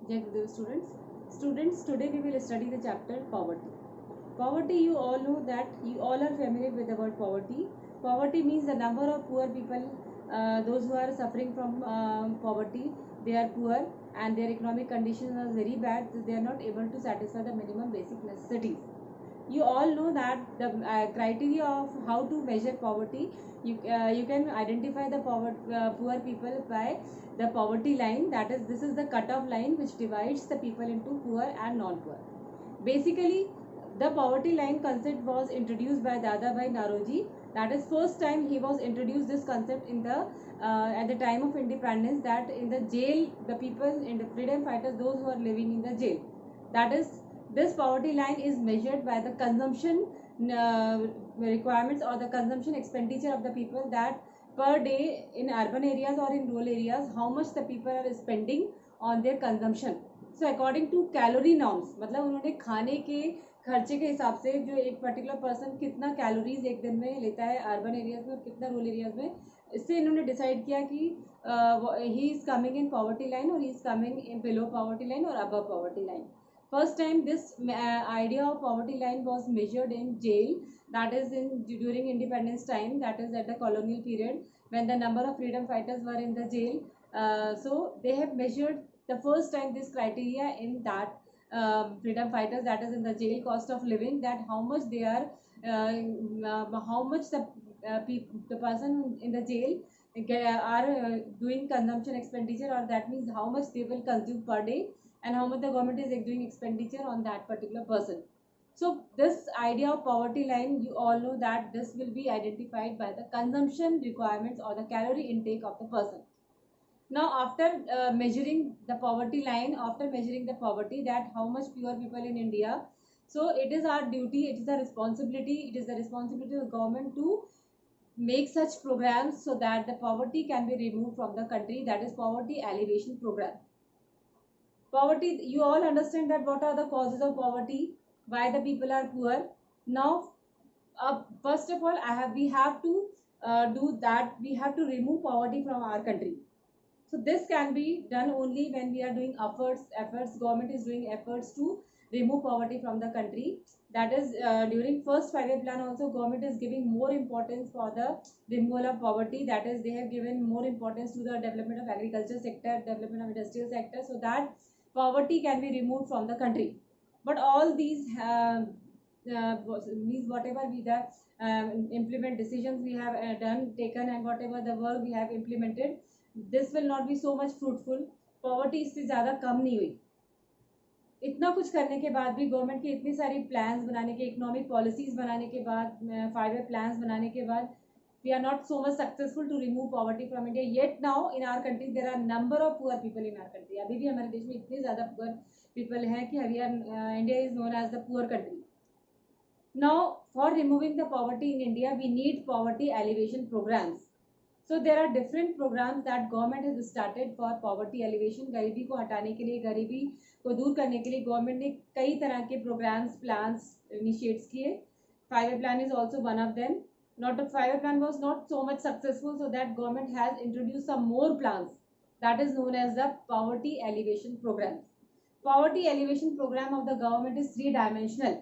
Students, today we will study the chapter poverty. Poverty, you all know that you all are familiar with the word poverty. Poverty means the number of poor people, those who are suffering from poverty, they are poor and their economic conditions are very bad, so they are not able to satisfy the minimum basic necessities. You all know that the criteria of how to measure poverty, you can identify the poor people by the poverty line, that is, this is the cutoff line which divides the people into poor and non-poor. Basically, the poverty line concept was introduced by Dadabhai Naoroji. That is first time he was introduced this concept in the at the time of independence, that in the jail, the people in the freedom fighters, those who are living in the jail, that is, this poverty line is measured by the consumption requirements or the consumption expenditure of the people, that per day in urban areas or in rural areas how much the people are spending on their consumption. So according to calorie norms, मतलब उन्होंने खाने के खर्चे के हिसाब से जो एक पर्टिकुलर पर्सन कितना कैलोरीज एक दिन में लेता है अर्बन एरियाज में और कितना रूरल एरियाज में, इससे इन्होंने डिसाइड किया कि he is coming in poverty line और he is coming in below poverty line और above poverty line. First time this idea of poverty line was measured in jail, that is during independence time, that is at the colonial period when the number of freedom fighters were in the jail. So they have measured the first time this criteria in that freedom fighters, that is in the jail, cost of living, that how much they are how much the person in the jail are doing consumption expenditure, or that means how much they will consume per day and how much the government is doing expenditure on that particular person. So this idea of poverty line, you all know that this will be identified by the consumption requirements or the calorie intake of the person. Now after measuring the poverty line, after measuring the poverty, that how much poor people in India, so it is our duty, it is the responsibility of the government to make such programs so that the poverty can be removed from the country, that is poverty alleviation program. Poverty, you all understand that what are the causes of poverty, why the people are poor. Now first of all, we have to do that, we have to remove poverty from our country. So this can be done only when we are doing efforts, government is doing efforts to remove poverty from the country. That is during first 5-year plan also, government is giving more importance for the removal of poverty, that is they have given more importance to the development of agriculture sector, development of industrial sector, so that poverty can be removed from the country. But all these means whatever we the implement decisions we have taken and whatever the work we have implemented, this will not be so much fruitful. Poverty इससे ज़्यादा कम नहीं हुई. इतना कुछ करने के बाद भी, गवर्नमेंट की इतनी सारी प्लान्स बनाने के, इकोनॉमिक पॉलिसीज बनाने के बाद, 5-year प्लान्स बनाने के बाद, we are not so much successful to remove poverty from India. Yet now in our country there are number of poor people in our country. अभी भी हमारे देश में इतने ज़्यादा poor people हैं कि India is known as the poor country. Now for removing the poverty in India, we need poverty alleviation programs. So there are different programs that government has started for poverty alleviation. गरीबी को हटाने के लिए, गरीबी को दूर करने के लिए गवर्नमेंट ने कई तरह के प्रोग्राम्स, प्लान्स इनिशिएट्स किए. 5-year plan is also one of them. Not a 5-year plan was not so much successful, so that government has introduced some more plans, that is known as the poverty alleviation programs. Poverty alleviation program of the government is 3-dimensional.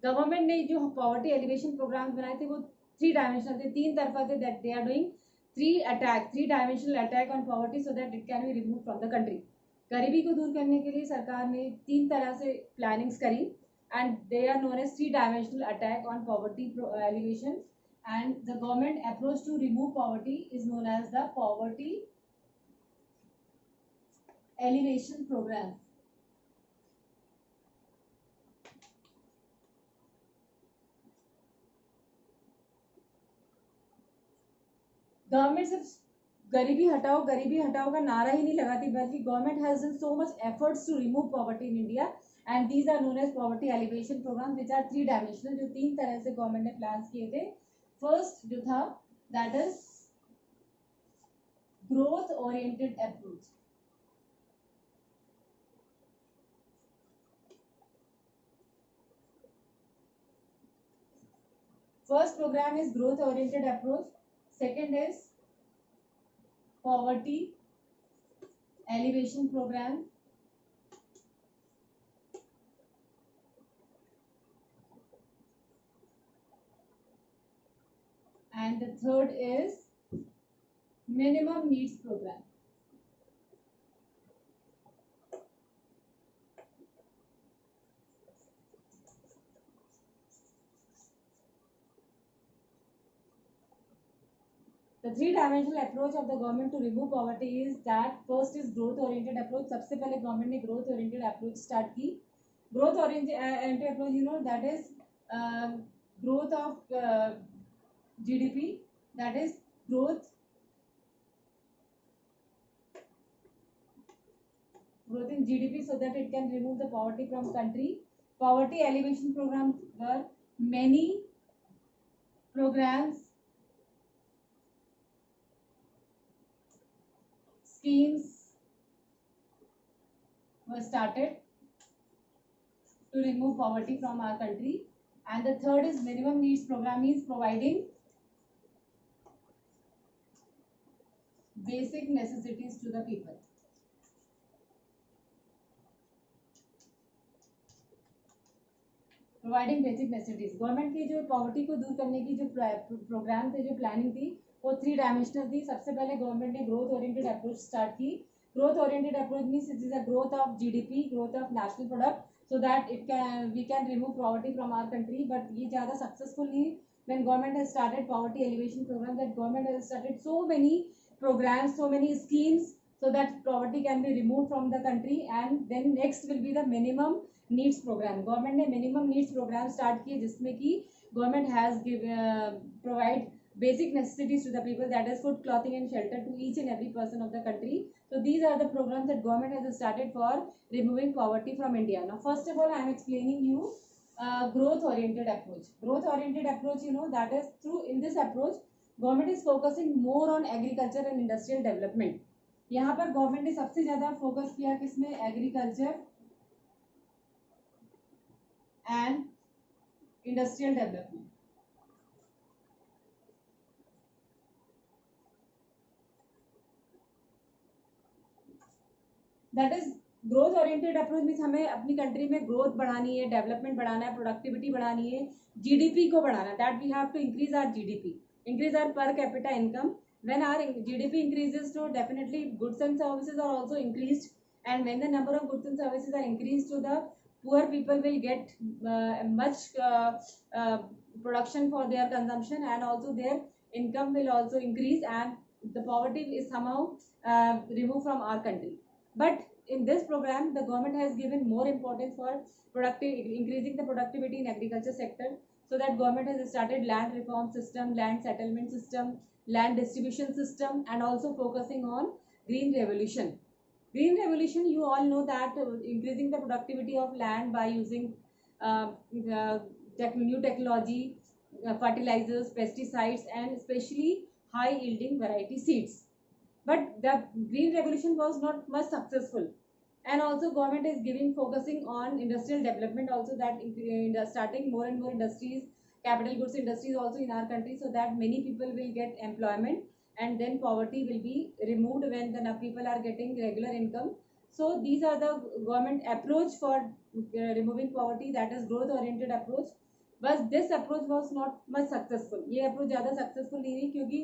Government ने जो poverty alleviation programmes बनाए थे वो 3-dimensional थे, 3 तरफा थे, that they are doing 3-dimensional attack on poverty so that it can be removed from the country. गरीबी को दूर करने के लिए सरकार ने 3 तरह से प्लानिंग्स करी, and they are known as 3-dimensional attack on poverty alleviation, and the government approach to remove poverty is known as the poverty alleviation program. Government सिर्फ गरीबी हटाओ का नारा ही नहीं लगाती, बल्कि government has done so much efforts to remove poverty in India, and these are known as poverty alleviation programme which are 3-dimensional, जो 3 तरह से गवर्नमेंट ने प्लान किए थे. फर्स्ट जो था, that is growth oriented approach. First programme is growth oriented approach. Second is poverty alleviation program. and the third is minimum needs program. The three-dimensional approach of the government to remove poverty is that first is growth oriented approach. सबसे पहले government ने growth oriented approach start की. Growth oriented approach that is growth of GDP, that is growth in GDP so that it can remove the poverty from country. Poverty alleviation programs were many programs, schemes were started to remove poverty from our country. And the third is minimum needs program, means providing basic necessities to the people. Providing basic necessities. Government की जो poverty को दूर करने की जो programme थे, जो planning थी, वो थ्री डायमेंशनल थी. सबसे पहले गवर्नमेंट ने ग्रोथ ओरिएंटेड अप्रोच स्टार्ट की. Growth oriented approach means it is a growth of GDP, growth of national product, so that we can remove poverty from our country. But ये ज़्यादा successful नहीं. When government has started poverty alleviation program, that government has started so many programs, so many schemes, so that poverty can be removed from the country. And then next will be the minimum needs program. Government ने minimum needs program start किए, जिसमें कि government has provide basic necessities to the people, that is food, clothing and shelter to each and every person of the country. So these are the programs that government has started for removing poverty from India. Now first of all I am explaining you growth oriented approach. Growth oriented approach, that is through, in this approach government is focusing more on agriculture and industrial development. यहाँ पर government ने सबसे ज्यादा focus किया किसमें? Agriculture and industrial development. That is growth oriented approach. Means हमें अपनी country में ग्रोथ बढ़ानी है, डेवलपमेंट बढ़ाना है, प्रोडक्टिविटी बढ़ानी है, जीडीपी को बढ़ाना है. That we have to increase our GDP, increase our per capita income. When our GDP increases, so definitely goods and services are also increased, and when the number of goods and services are increased, so the poor people will get much production for their consumption, and also their income will also increase, and the poverty is somehow removed from our country. But in this program the government has given more importance for increasing the productivity in agriculture sector. So that government has started land reform system, land settlement system, land distribution system, and also focusing on green revolution. Green revolution, you all know that increasing the productivity of land by using new technology, fertilizers, pesticides, and especially high yielding variety seeds. But the green revolution was not much successful. And also government is giving focusing on industrial development also, that starting more and more industries, capital goods industries also in our country, so that many people will get employment, and then poverty will be removed when the people are getting regular income. So these are the government approach for removing poverty, that is growth oriented approach. But this approach was not much successful. ये approach ज़्यादा successful नहीं हुई, क्योंकि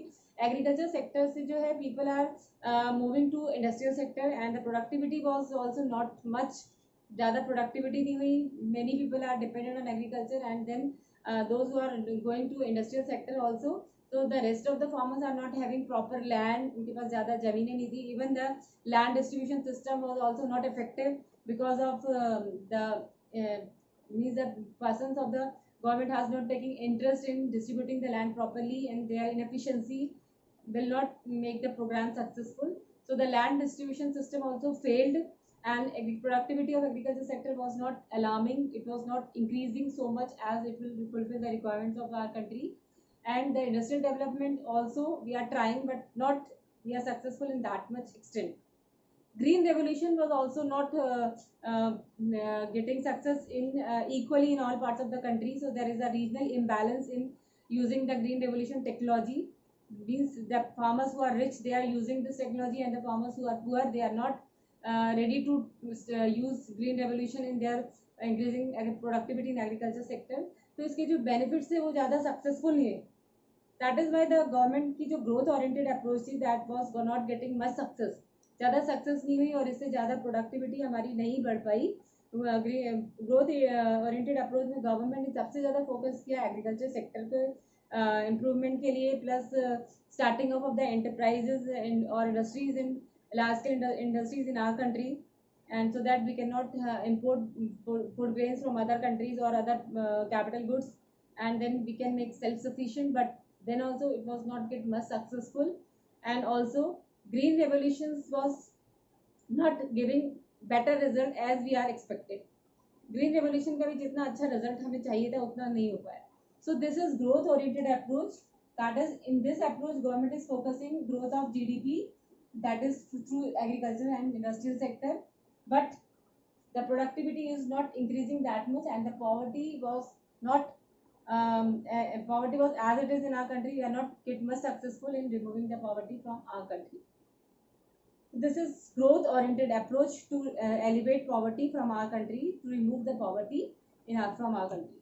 agriculture sector से जो है people are moving to industrial sector, and the productivity was also not much. ज़्यादा productivity नहीं हुई. Many people are dependent on agriculture, and then those who are going to industrial sector also. So the rest of the farmers are not having proper land. उनके पास ज़्यादा ज़मीनें नहीं थी. Even the land distribution system was also not effective because of means the persons of the government has not taking interest in distributing the land properly, and their inefficiency will not make the program successful. So the land distribution system also failed, and productivity of agriculture sector was not alarming. It was not increasing so much as it will fulfill the requirements of our country. And the industrial development also we are trying, but not we are successful in that much extent. Green revolution was also not getting success in equally in all parts of the country. So there is a regional imbalance in using the green revolution technology. Means the farmers who are rich, they are using this technology, and the farmers who are poor, they are not ready to use green revolution in their increasing productivity in agriculture sector. तो इसके जो benefits है वो ज़्यादा successful नहीं है. That is why the government की जो ग्रोथ ओरिएंटेड अप्रोच थी that was not getting much success, ज़्यादा सक्सेस नहीं हुई और इससे ज़्यादा प्रोडक्टिविटी हमारी नहीं बढ़ पाई। ग्रोथ ओरिएंटेड अप्रोच में गवर्नमेंट ने सबसे ज़्यादा फोकस किया एग्रीकल्चर सेक्टर पे इम्प्रूवमेंट के लिए, plus starting of the enterprises और industries in large scale industries in our country, and so that we cannot import food grains from other countries or other capital goods, and then we can make self sufficient. But then also it was not get much successful, and also green revolutions was not giving better result as we are expected. Green revolution का भी जितना अच्छा result हमें चाहिए था उतना नहीं हो पाया. So this is growth oriented approach. That is in this approach government is focusing growth of GDP, that is through agriculture and industrial sector, but the productivity is not increasing that much, and the poverty was not poverty was as it is in our country. We are not get much successful in removing the poverty from our country. This is growth oriented approach to elevate poverty from our country, to remove the poverty from our country.